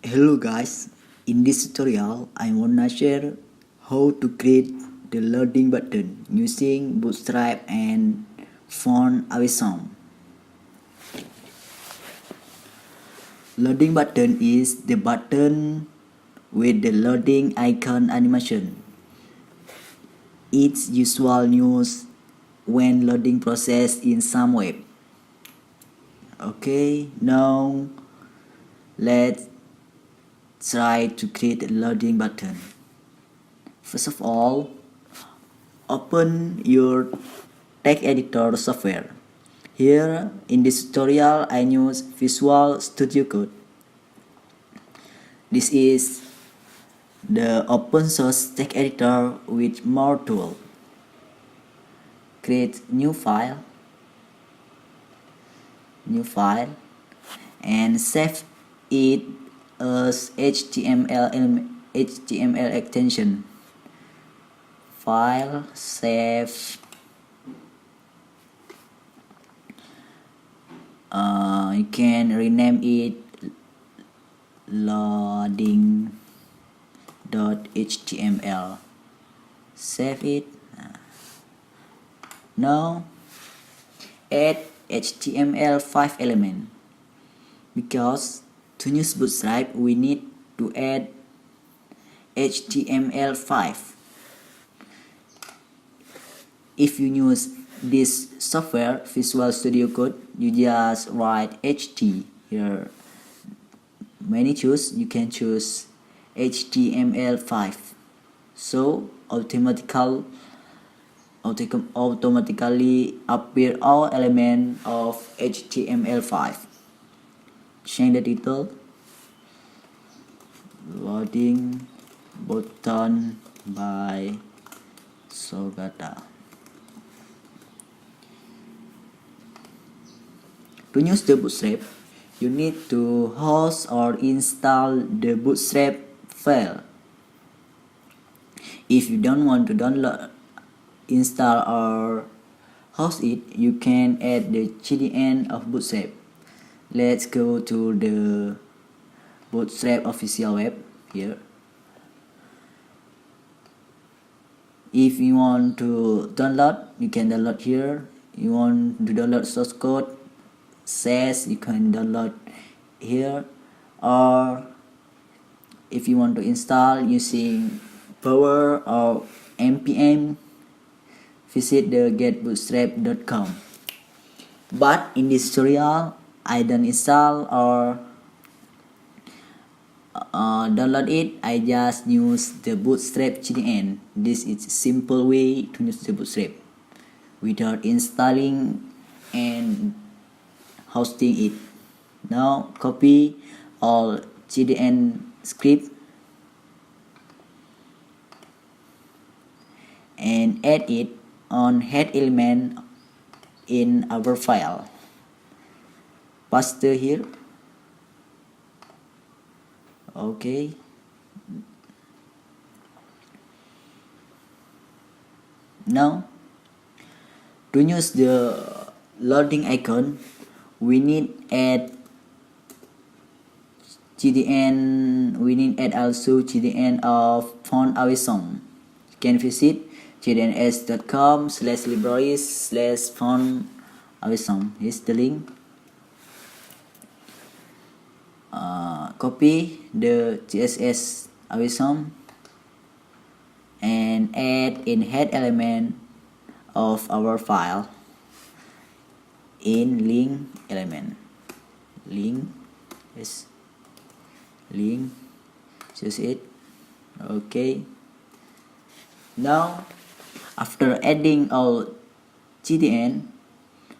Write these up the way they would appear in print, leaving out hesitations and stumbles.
Hello guys, in this tutorial I wanna share how to create the loading button using Bootstrap and font awesome. Loading button is the button with the loading icon animation. It's usually used when loading process in some web. Okay, now let's try to create a loading button. First of all, open your text editor software. Here in this tutorial I use Visual Studio Code. This is the open source text editor with more tools. Create new file and save it as HTML extension. File, save. You can rename it loading.html. Save it. Now add HTML5 element. Because to use Bootstrap we need to add HTML5. If you use this software Visual Studio Code, you just write HT here. Many choose, you can choose HTML5. So automatically appear all elements of HTML5. Change the title, loading button by Sogata. To use the Bootstrap, you need to host or install the Bootstrap file. If you don't want to download, install or host it, you can add the CDN of Bootstrap. Let's go to the Bootstrap official web here. If you want to download, you can download here. You want to download source code, says you can download here, or if you want to install using power or npm, visit the getbootstrap.com. But in this tutorial I don't install or download it. I just use the Bootstrap CDN. This is a simple way to use the Bootstrap without installing and hosting it. Now copy all CDN script and add it on head element in our file. Paste here. Okay. Now to use the loading icon, we need add also CDN of font awesome. You can visit cdns.com/libraries/font awesome. Here's the link. Copy the CSS awesome and add in head element of our file in link element. Link, choose it. Okay. Now after adding all CDN,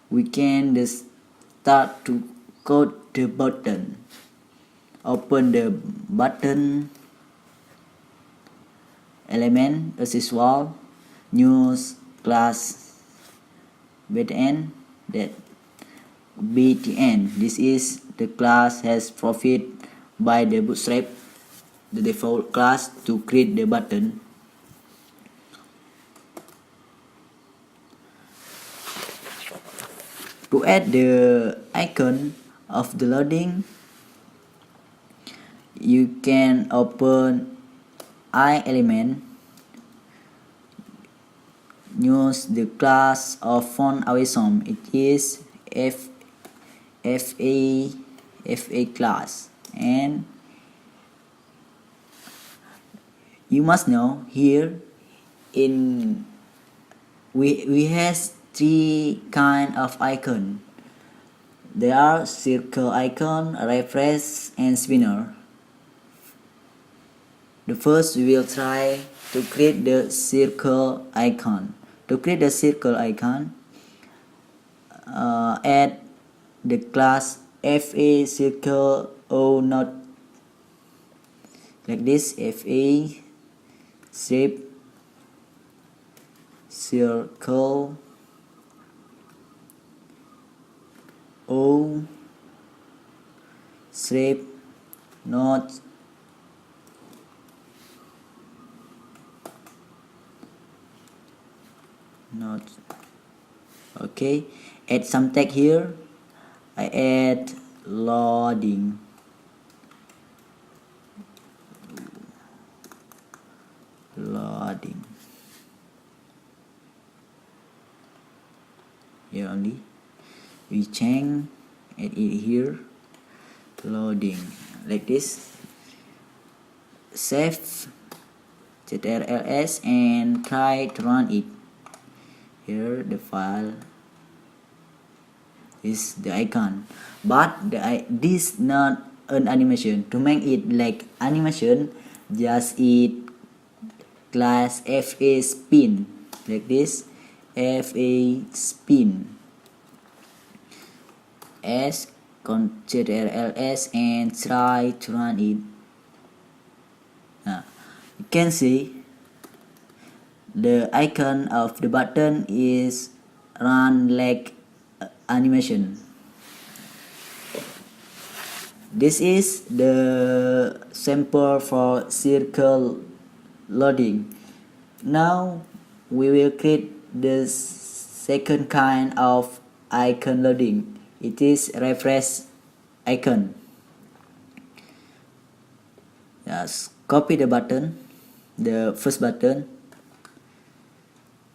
we can just start to code the button. Open the button element as usual. Use class btn. This is the class has provided by the Bootstrap, the default class to create the button. To add the icon of the loading, you can open I element, use the class of font awesome. It is fa class, and you must know here in we has three kind of icon. There are circle icon, refresh, and spinner. The first we will try to create the circle icon. To create the circle icon, add the class fa circle o not like this, fa shape circle o shape not okay. Add some tag here. I add loading here only. We change add it here, loading like this. Save ctrls and try to run it. Here the file is the icon, but this not an animation. To make it like animation, just it class fa spin like this, fa spin s ctrls and try to run it. Now you can see the icon of the button is run like animation. This is the sample for circle loading. Now we will create the second kind of icon loading. It is refresh icon. Just copy the button, the first button,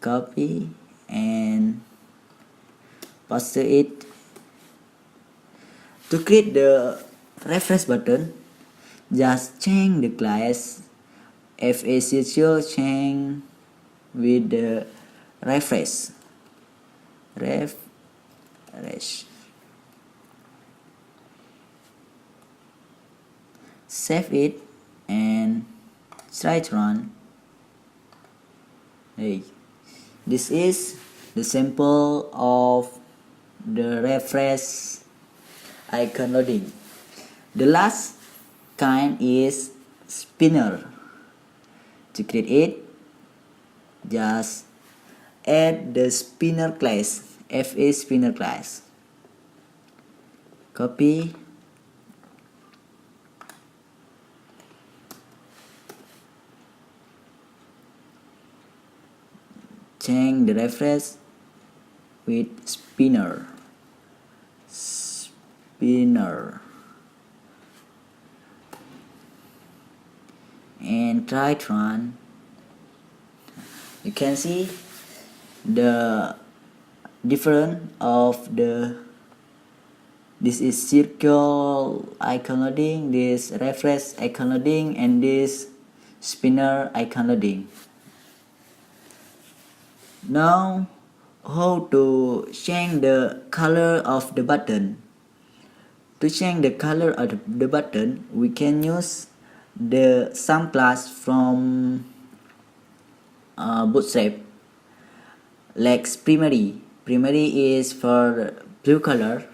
copy and paste it. To create the refresh button, just change the class fa circle, change with the refresh. Save it and try to run. Hey, this is the sample of the refresh icon loading. The last kind is spinner. To create it, just add the spinner class, fa spinner class. Copy, change the refresh with spinner and try to run. You can see the difference of this is circle icon loading, this refresh icon loading, and this spinner icon loading. Now how to change the color of the button. To change the color of the button, we can use the some class from bootstrap, like primary. Primary is for blue color,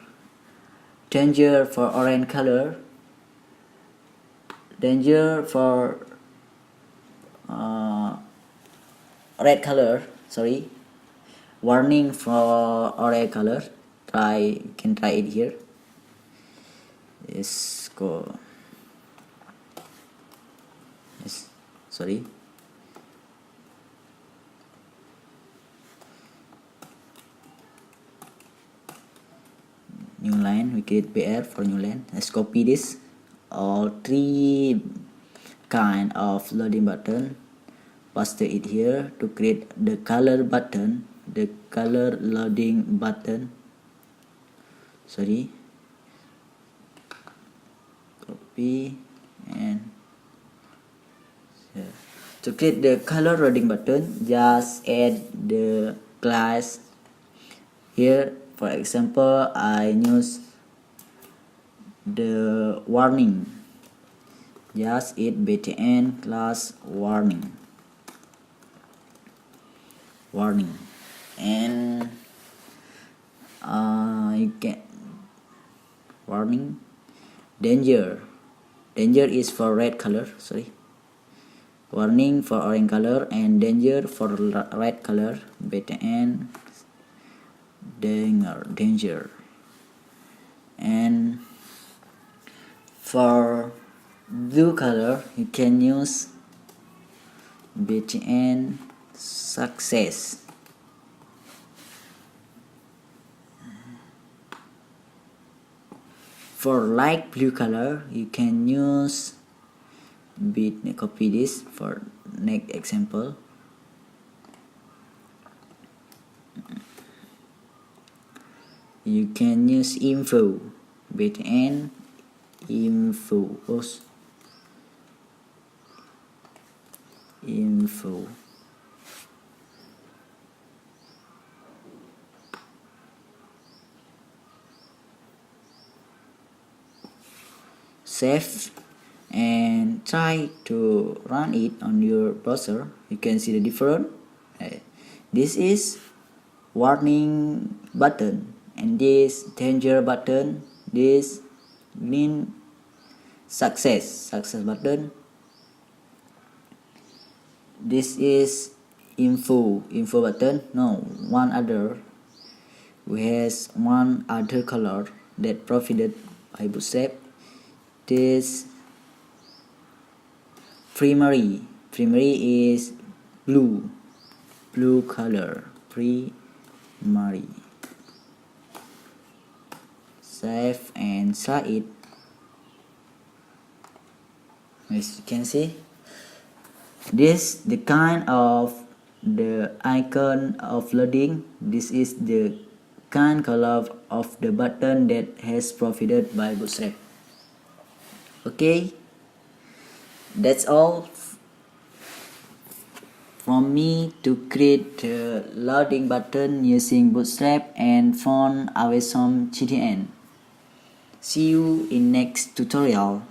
danger for orange color, danger for red color, sorry, warning for orange color. You can try it here. Let's go. Yes, sorry. New line, we create PR for new line. Let's copy this all three kind of loading button, paste it here to create the color button, the color loading button. Copy and to create the color loading button, just add the class here. For example, I use the warning. Just add btn class warning, and you can warning danger is for red color, warning for orange color, and danger for red color. btn danger. And for blue color, you can use btn success. For light blue color, you can use copy this for next example. You can use info, btn info. Save and try to run it on your browser. You can see the difference. This is warning button, and this danger button, this green success button, this is info button. No, we has one other color that provided by Bootstrap. This primary is blue color, primary. Save and try it. As you can see, this the kind of the icon of loading. This is the kind color of the button that has provided by Bootstrap. Okay, that's all from me to create the loading button using Bootstrap and font awesome GTN. See you in next tutorial.